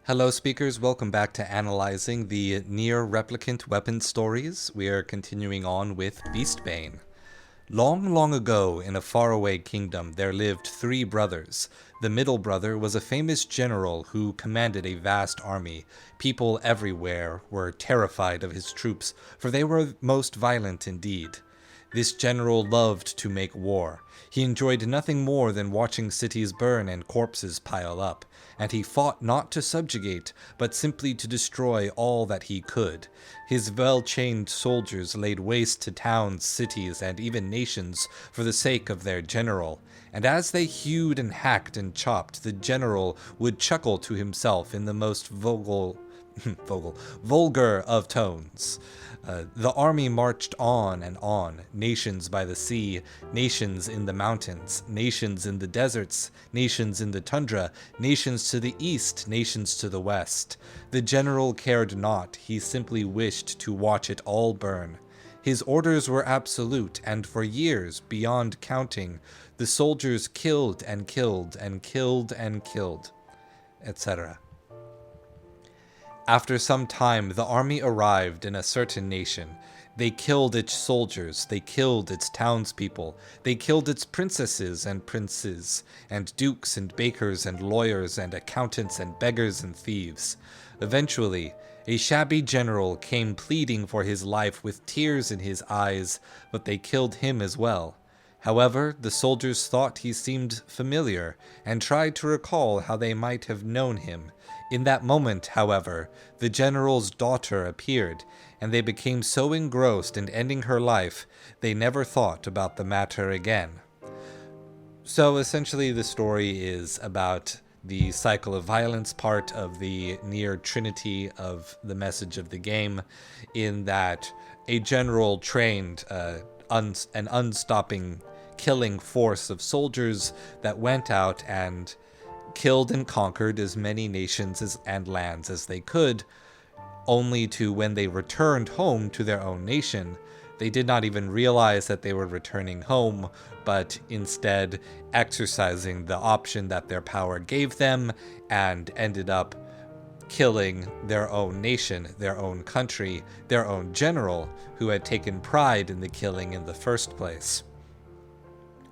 Hello, speakers. Welcome back to analyzing the near replicant weapon stories. We are continuing on with Beastbane. Long, long ago, in a faraway kingdom, there lived three brothers. The middle brother was a famous general who commanded a vast army. People everywhere were terrified of his troops, for they were most violent indeed. This general loved to make war. He enjoyed nothing more than watching cities burn and corpses pile up, and he fought not to subjugate, but simply to destroy all that he could. His well-chained soldiers laid waste to towns, cities, and even nations for the sake of their general, and as they hewed and hacked and chopped, the general would chuckle to himself in the most vulgar of tones. The army marched on, nations by the sea, nations in the mountains, nations in the deserts, nations in the tundra, nations to the east, nations to the west. The general cared not, he simply wished to watch it all burn. His orders were absolute, and for years, beyond counting, the soldiers killed and killed and killed and killed, etc. After some time, the army arrived in a certain nation. They killed its soldiers, they killed its townspeople, they killed its princesses and princes, and dukes and bakers and lawyers and accountants and beggars and thieves. Eventually, a shabby general came pleading for his life with tears in his eyes, but they killed him as well. However, the soldiers thought he seemed familiar, and tried to recall how they might have known him. In that moment, however, the general's daughter appeared, and they became so engrossed in ending her life, they never thought about the matter again. So essentially the story is about the cycle of violence part of the near trinity of the message of the game, in that a general trained an unstopping killing force of soldiers that went out and killed and conquered as many nations and lands as they could, only to, when they returned home to their own nation, they did not even realize that they were returning home, but instead exercising the option that their power gave them, and ended up killing their own nation, their own country, their own general, who had taken pride in the killing in the first place.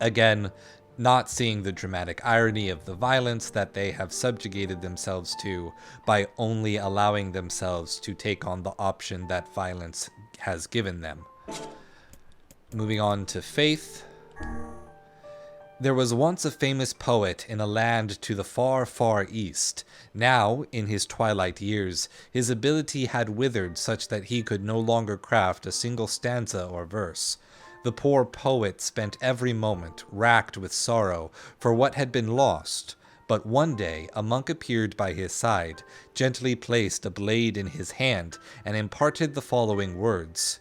Again, not seeing the dramatic irony of the violence that they have subjugated themselves to by only allowing themselves to take on the option that violence has given them. Moving on to faith. There was once a famous poet in a land to the far, far east. Now, in his twilight years, his ability had withered such that he could no longer craft a single stanza or verse. The poor poet spent every moment racked with sorrow for what had been lost. But one day a monk appeared by his side, gently placed a blade in his hand, and imparted the following words: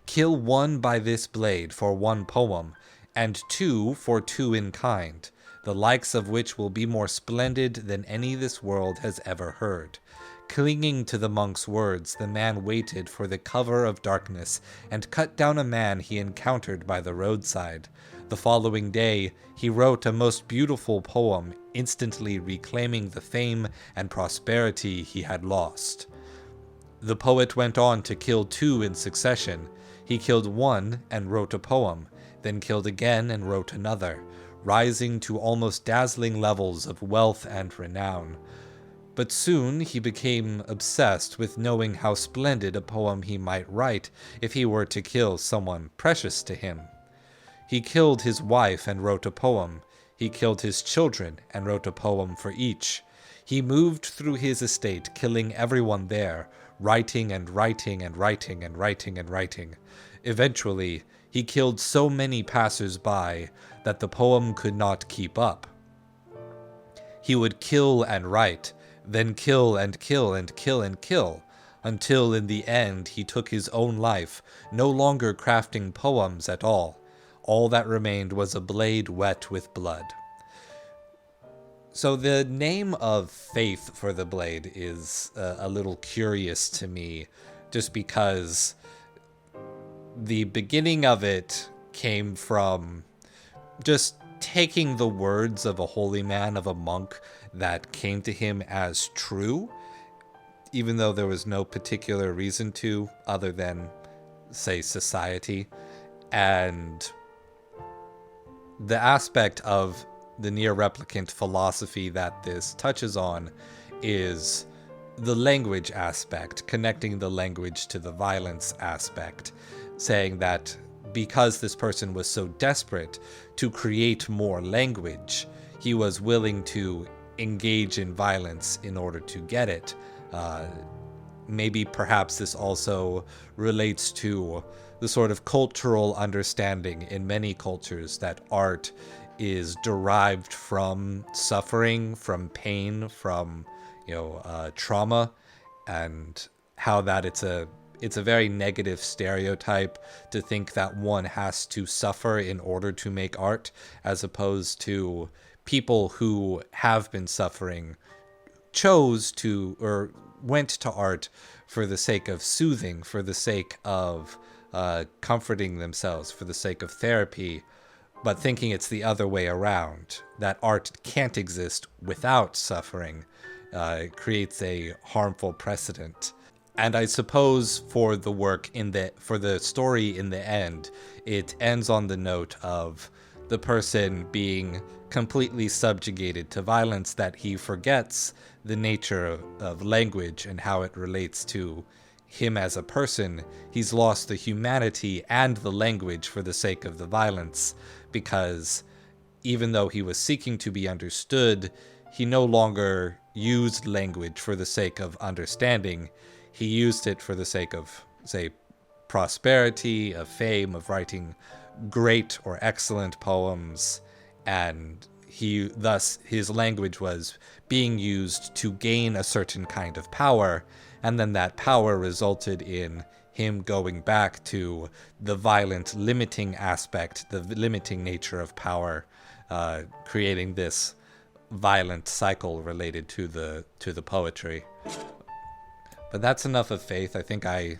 "Kill one by this blade for one poem, and two for two in kind, the likes of which will be more splendid than any this world has ever heard." Clinging to the monk's words, the man waited for the cover of darkness and cut down a man he encountered by the roadside. The following day, he wrote a most beautiful poem, instantly reclaiming the fame and prosperity he had lost. The poet went on to kill two in succession. He killed one and wrote a poem, then killed again and wrote another, rising to almost dazzling levels of wealth and renown. But soon he became obsessed with knowing how splendid a poem he might write if he were to kill someone precious to him. He killed his wife and wrote a poem. He killed his children and wrote a poem for each. He moved through his estate, killing everyone there, writing and writing and writing and writing and writing. Eventually, he killed so many passers-by that the poem could not keep up. He would kill and write, then kill and kill and kill and kill, until in the end he took his own life, no longer crafting poems at all. All that remained was a blade wet with blood. So the name of Faith for the blade is a little curious to me, just because the beginning of it came from just taking the words of a holy man, of a monk, that came to him as true, even though there was no particular reason to, other than, say, society. And the aspect of the near-replicant philosophy that this touches on is the language aspect, connecting the language to the violence aspect, saying that because this person was so desperate to create more language, he was willing to engage in violence in order to get it. Maybe perhaps this also relates to the sort of cultural understanding in many cultures that art is derived from suffering, from pain, from trauma, and how that it's a very negative stereotype to think that one has to suffer in order to make art, as opposed to people who have been suffering chose to, or went to art for the sake of soothing, for the sake of comforting themselves, for the sake of therapy, but thinking it's the other way around, that art can't exist without suffering, creates a harmful precedent. And I suppose for the story in the end, it ends on the note of the person being completely subjugated to violence, that he forgets the nature of language and how it relates to him as a person. He's lost the humanity and the language for the sake of the violence, because even though he was seeking to be understood, he no longer used language for the sake of understanding. He used it for the sake of, say, prosperity, of fame, of writing great or excellent poems, and his language was being used to gain a certain kind of power, and then that power resulted in him going back to the violent, limiting aspect, the limiting nature of power, creating this violent cycle related to the poetry. But that's enough of Faith. I think I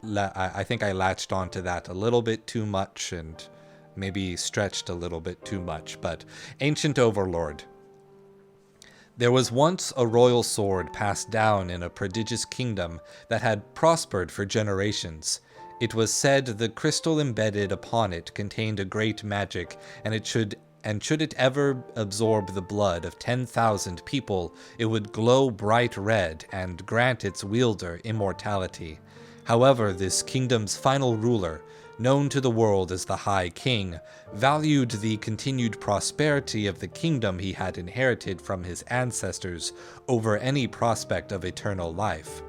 latched onto that a little bit too much and maybe stretched a little bit too much. But Ancient Overlord. There was once a royal sword passed down in a prodigious kingdom that had prospered for generations. It was said the crystal embedded upon it contained a great magic, and should it ever absorb the blood of 10,000 people, it would glow bright red and grant its wielder immortality. However, this kingdom's final ruler, known to the world as the High King, valued the continued prosperity of the kingdom he had inherited from his ancestors over any prospect of eternal life.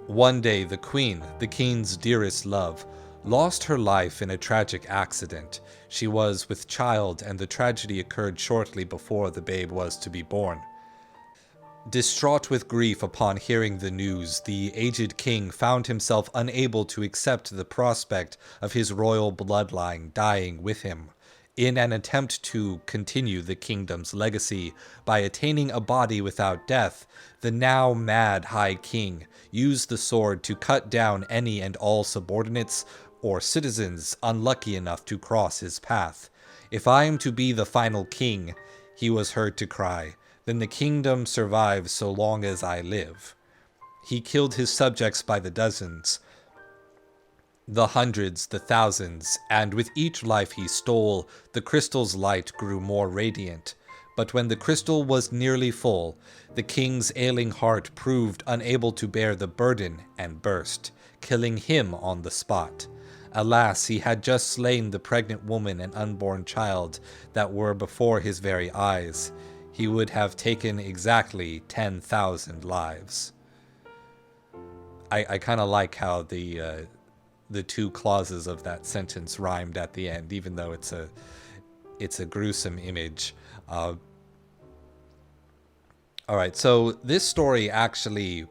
One day the queen, the king's dearest love, lost her life in a tragic accident. She was with child, and the tragedy occurred shortly before the babe was to be born. Distraught with grief upon hearing the news, the aged king found himself unable to accept the prospect of his royal bloodline dying with him. In an attempt to continue the kingdom's legacy by attaining a body without death, the now mad High King used the sword to cut down any and all subordinates or citizens unlucky enough to cross his path. "If I am to be the final king," he was heard to cry, "then the kingdom survives so long as I live." He killed his subjects by the dozens, the hundreds, the thousands, and with each life he stole, the crystal's light grew more radiant. But when the crystal was nearly full, the king's ailing heart proved unable to bear the burden and burst, killing him on the spot. Alas, he had just slain the pregnant woman and unborn child that were before his very eyes. He would have taken exactly 10,000 lives. I kind of like how the two clauses of that sentence rhymed at the end, even though it's a gruesome image. All right, so this story actually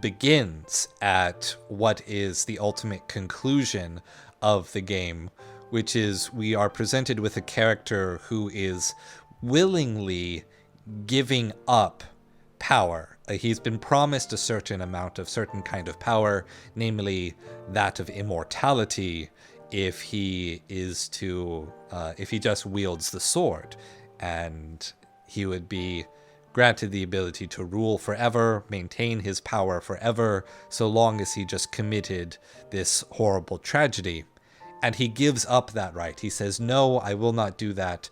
begins at what is the ultimate conclusion of the game, which is we are presented with a character who is willingly giving up power. He's been promised a certain kind of power, namely that of immortality, if he just wields the sword, and he would be granted the ability to rule forever, maintain his power forever, so long as he just committed this horrible tragedy. And he gives up that right. He says, no, I will not do that.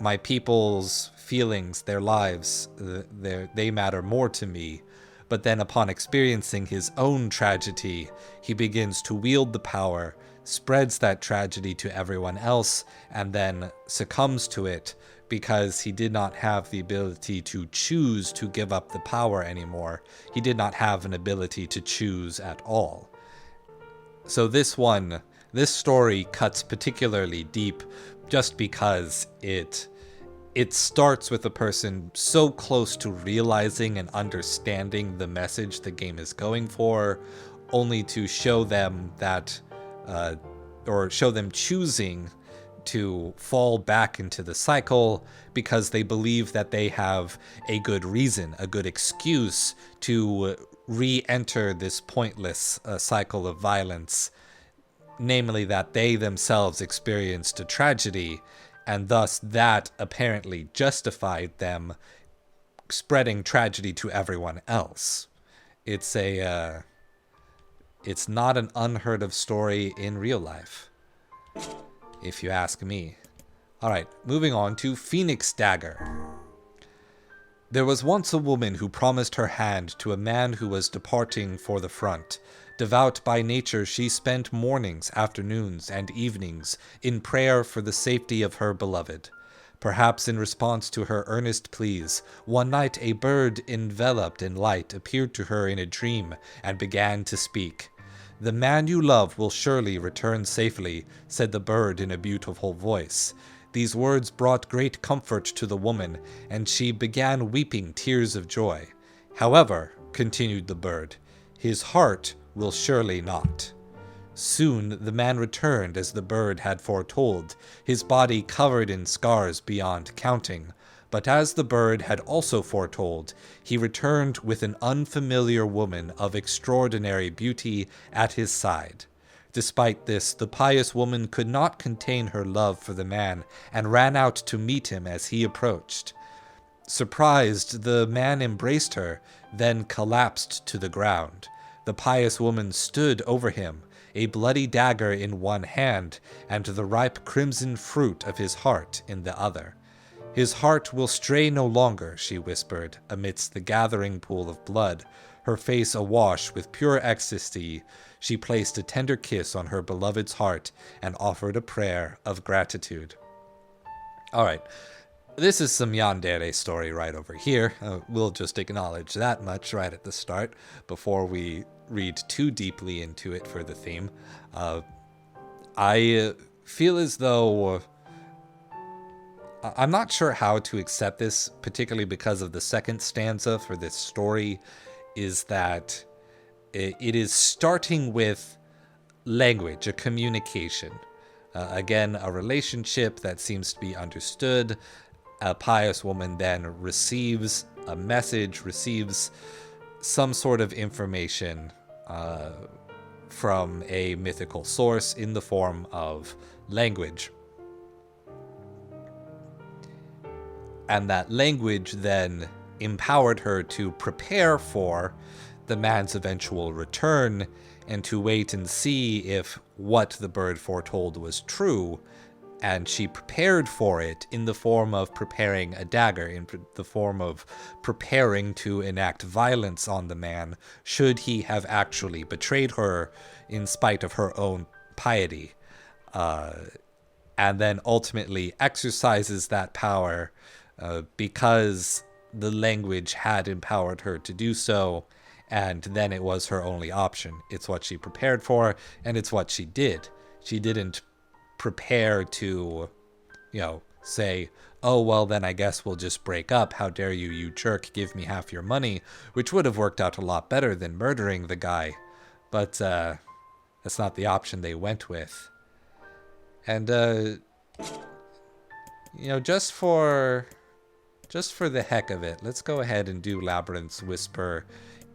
My people's feelings, their lives, they matter more to me. But then upon experiencing his own tragedy, he begins to wield the power, spreads that tragedy to everyone else, and then succumbs to it because he did not have the ability to choose to give up the power anymore. He did not have an ability to choose at all. So this story cuts particularly deep just because it starts with a person so close to realizing and understanding the message the game is going for, only to show them that, or show them choosing to fall back into the cycle because they believe that they have a good reason, a good excuse to re-enter this pointless cycle of violence, namely that they themselves experienced a tragedy, and thus that apparently justified them spreading tragedy to everyone else. It's not an unheard of story in real life, if you ask me. Alright, moving on to Phoenix Dagger. There was once a woman who promised her hand to a man who was departing for the front. Devout by nature, she spent mornings, afternoons, and evenings in prayer for the safety of her beloved. Perhaps in response to her earnest pleas, one night a bird enveloped in light appeared to her in a dream and began to speak. "The man you love will surely return safely," said the bird in a beautiful voice. These words brought great comfort to the woman, and she began weeping tears of joy. "However," continued the bird, "his heart will surely not." Soon the man returned as the bird had foretold, his body covered in scars beyond counting. But as the bird had also foretold, he returned with an unfamiliar woman of extraordinary beauty at his side. Despite this, the pious woman could not contain her love for the man and ran out to meet him as he approached. Surprised, the man embraced her, then collapsed to the ground. The pious woman stood over him, a bloody dagger in one hand, and the ripe crimson fruit of his heart in the other. "His heart will stray no longer," she whispered, amidst the gathering pool of blood. Her face awash with pure ecstasy, she placed a tender kiss on her beloved's heart and offered a prayer of gratitude. Alright, this is some yandere story right over here. We'll just acknowledge that much right at the start before we read too deeply into it for the theme. I feel as though I'm not sure how to accept this, particularly because of the second stanza for this story, is that it is starting with language, a communication. Again, a relationship that seems to be understood. A pious woman then receives a message, receives some sort of information from a mythical source in the form of language. And that language then empowered her to prepare for the man's eventual return and to wait and see if what the bird foretold was true. And she prepared for it in the form of preparing a dagger, in the form of preparing to enact violence on the man should he have actually betrayed her in spite of her own piety. And then ultimately exercises that power because the language had empowered her to do so, and then it was her only option. It's what she prepared for, and it's what she did. She didn't prepare to, say, "Oh, well, then I guess we'll just break up. How dare you, you jerk, give me half your money," which would have worked out a lot better than murdering the guy. But that's not the option they went with. And, just for the heck of it, let's go ahead and do Labyrinth Whisper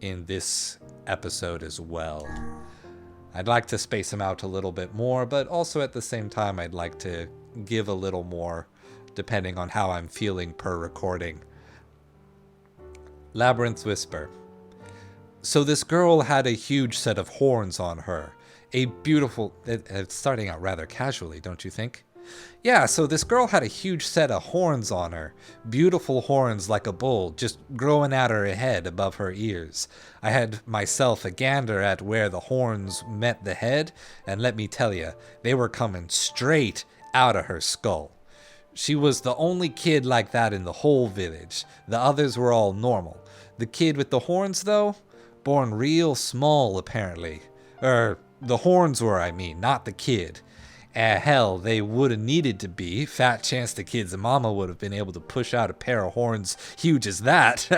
in this episode as well. I'd like to space them out a little bit more, but also at the same time, I'd like to give a little more depending on how I'm feeling per recording. Labyrinth Whisper. So this girl had a huge set of horns on her. A beautiful... It's starting out rather casually, don't you think? Yeah, so this girl had a huge set of horns on her. Beautiful horns like a bull, just growing out her head above her ears. I had myself a gander at where the horns met the head, and let me tell you, they were coming straight out of her skull. She was the only kid like that in the whole village. The others were all normal. The kid with the horns, though, born real small, apparently. The horns were, I mean, not the kid. Hell, they would have needed to be. Fat chance the kid's mama would have been able to push out a pair of horns huge as that.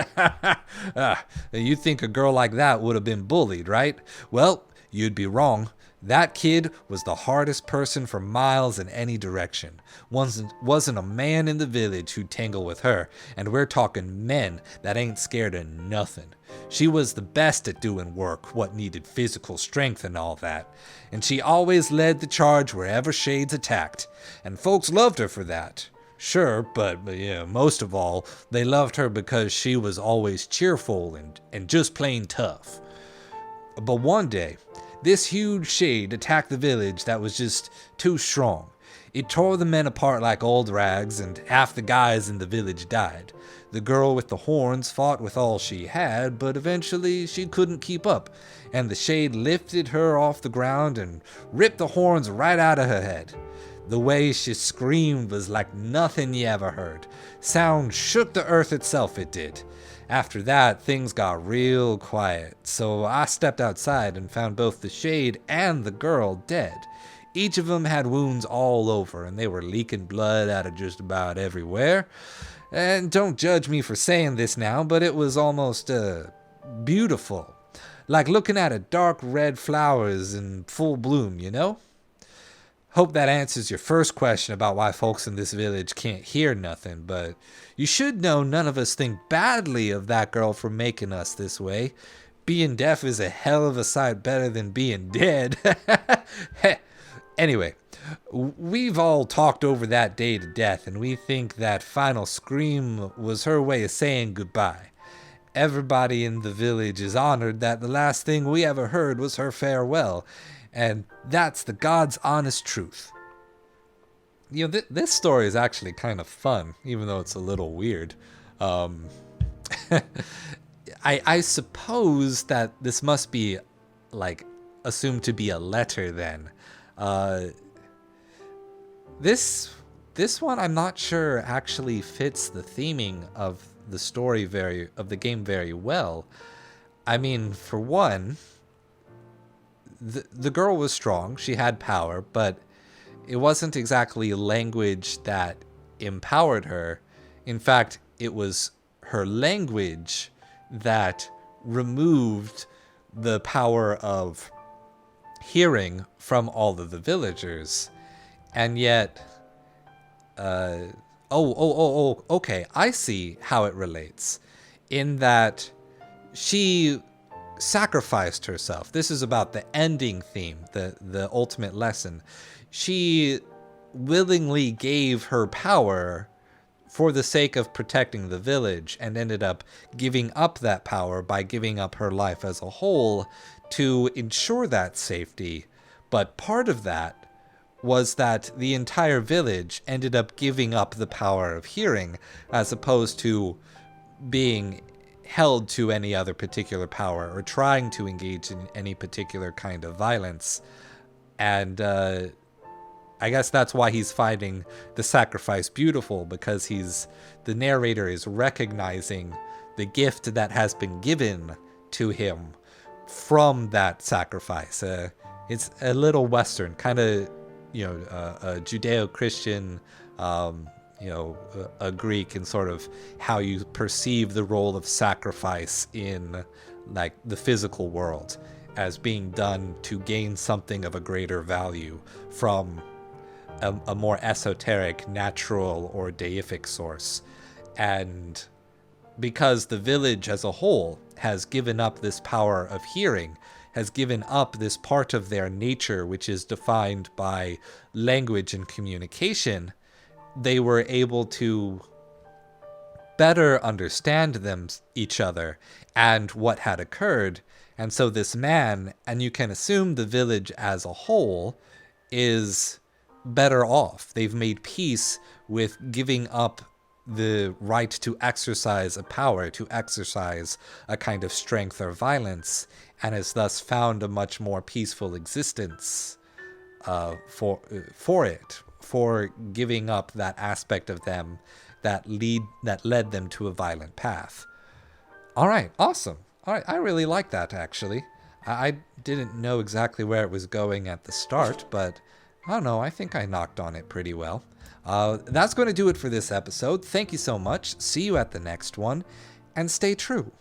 You'd think a girl like that would have been bullied, right? Well, you'd be wrong. That kid was the hardest person for miles in any direction. Wasn't a man in the village who'd tangle with her, and we're talking men that ain't scared of nothing. She was the best at doing work, what needed physical strength and all that. And she always led the charge wherever shades attacked, and folks loved her for that. Sure, but most of all, they loved her because she was always cheerful and just plain tough. But one day, this huge shade attacked the village that was just too strong. It tore the men apart like old rags, and half the guys in the village died. The girl with the horns fought with all she had, but eventually she couldn't keep up, and the shade lifted her off the ground and ripped the horns right out of her head. The way she screamed was like nothing you ever heard. Sound shook the earth itself, it did. After that, things got real quiet, so I stepped outside and found both the shade and the girl dead. Each of them had wounds all over, and they were leaking blood out of just about everywhere. And don't judge me for saying this now, but it was almost, beautiful. Like looking at a dark red flowers in full bloom, you know? Hope that answers your first question about why folks in this village can't hear nothing, but you should know none of us think badly of that girl for making us this way. Being deaf is a hell of a sight better than being dead. Anyway, we've all talked over that day to death, and we think that final scream was her way of saying goodbye. Everybody in the village is honored that the last thing we ever heard was her farewell, and that's the God's honest truth. You know, this story is actually kind of fun, even though it's a little weird. I suppose that this must be, like, assumed to be a letter then. This one I'm not sure actually fits the theming of the story of the game very well. I mean, for one, the girl was strong, she had power, but it wasn't exactly language that empowered her. In fact, it was her language that removed the power of hearing from all of the villagers. And yet, okay, I see how it relates. In that she sacrificed herself. This is about the ending theme, the ultimate lesson. She willingly gave her power for the sake of protecting the village, and ended up giving up that power by giving up her life as a whole to ensure that safety. But part of that was that the entire village ended up giving up the power of hearing, as opposed to being held to any other particular power or trying to engage in any particular kind of violence. And I guess that's why he's finding the sacrifice beautiful, because the narrator is recognizing the gift that has been given to him from that sacrifice. It's a little Western, kind of, a Judeo-Christian, a Greek, and sort of how you perceive the role of sacrifice in, like, the physical world as being done to gain something of a greater value from a more esoteric, natural, or deific source. And because the village as a whole has given up this power of hearing, has given up this part of their nature, which is defined by language and communication, they were able to better understand each other and what had occurred. And so this man, and you can assume the village as a whole, is better off. They've made peace with giving up the right to exercise a power, to exercise a kind of strength or violence, and has thus found a much more peaceful existence for giving up that aspect of them that led them to a violent path. All right, awesome. All right, I really like that, actually. I didn't know exactly where it was going at the start, but I don't know, I think I knocked on it pretty well. That's going to do it for this episode. Thank you so much. See you at the next one, and stay true.